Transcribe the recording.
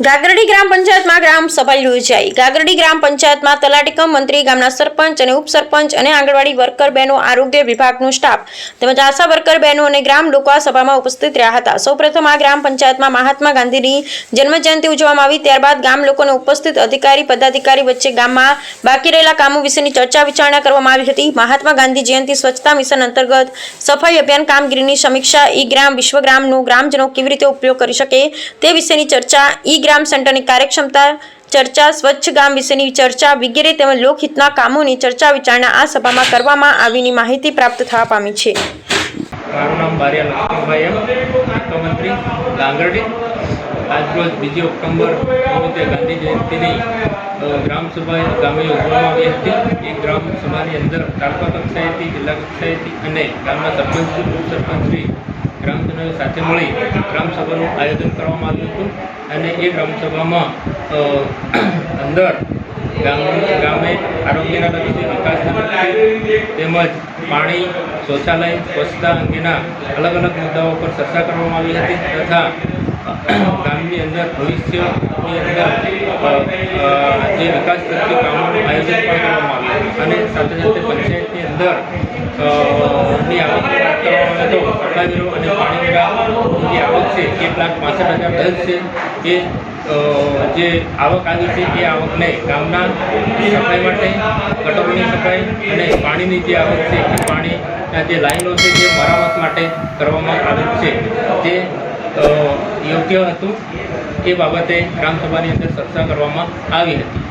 ગાગરડી ગ્રામ પંચાયતમાં ગ્રામ સભા યોજાઈ। ગાગરડી ગ્રામ પંચાયતમાં તલાટી કમ મંત્રી, ગામના સરપંચ અને ઉપસરપંચ અને આંગણવાડી વર્કર બહેનો, આરોગ્ય વિભાગનો સ્ટાફ તેમજ આશા વર્કર બહેનો અને ગ્રામ લોકો આ સભામાં ઉપસ્થિત રહ્યા હતા। સૌપ્રથમ આ ગ્રામ પંચાયતમાં મહાત્મા ગાંધીની જન્મજયંતિ ઉજવવામાં આવી। ત્યારબાદ ગામ લોકોને ઉપસ્થિત અધિકારી પદાધિકારી વચ્ચે ગામમાં બાકી રહેલા કામો વિશેની ચર્ચા વિચારણા કરવામાં આવી હતી। મહાત્મા ગાંધી જયંતિ સ્વચ્છતા મિશન અંતર્ગત સફાઈ અભિયાન કામગીરીની સમીક્ષા, ઈ ગ્રામ વિશ્વગ્રામનો ગ્રામજનો કેવી રીતે ઉપયોગ કરી શકે તે વિશેની ચર્ચા, ઈ ગ્રામ સેન્ટરની કાર્યક્ષમતા ચર્ચા, સ્વચ્છ ગામ વિશેની ચર્ચા વગેરે તેમજ લોકહિતના કામોની ચર્ચા વિચારણા આ સભામાં કરવામાં આવીની માહિતી પ્રાપ્ત થવા પામી છે। મારું નામ બારિયા લક્ષ્મણભાઈ, મુખ્યમંત્રી ગાંગરડી। આજરોજ 2 ઓક્ટોબર નિમિત્તે ગાંધી જયંતિની ગ્રામસભા ગામે યોજવામાં આવી હતી। એ ગ્રામસભાની અંદર તાલુકા કક્ષાએથી, જિલ્લા કક્ષાએથી અને ગામના સરપંચશ્રી, ઉપસરપંચશ્રી ગ્રામજનો સાથે મળી ગ્રામસભાનું આયોજન કરવામાં આવ્યું હતું। અને એ ગ્રામસભામાં અંદર ગામે આરોગ્યના લક્ષી, વિકાસના લક્ષી તેમજ પાણી, શૌચાલય, સ્વચ્છતા અંગેના અલગ અલગ મુદ્દાઓ પર ચર્ચા કરવામાં આવી હતી તથા ગામની અંદર ભવિષ્યની અંદર જે વિકાસલક્ષી કામોનું આયોજન પણ કરવામાં આવ્યું હતું। અને સાથે સાથે પંચાયતની અંદર ની આવકની વાત કરવામાં આવે તો સપ્લાય વેરો અને પાણી વેરાની જે આવક છે 1,65,010 છે। એ જે આવક આવી છે એ આવકને ગામના સફાઈ માટે, ગટરોની સફાઈ અને પાણીની જે આવક છે એ પાણીના જે લાઈનો છે જે મરામત માટે કરવામાં આવેલ છે, જે યોગ્ય હતું। એ બાબતે ગ્રામસભાની અંદર ચર્ચા કરવામાં આવી હતી।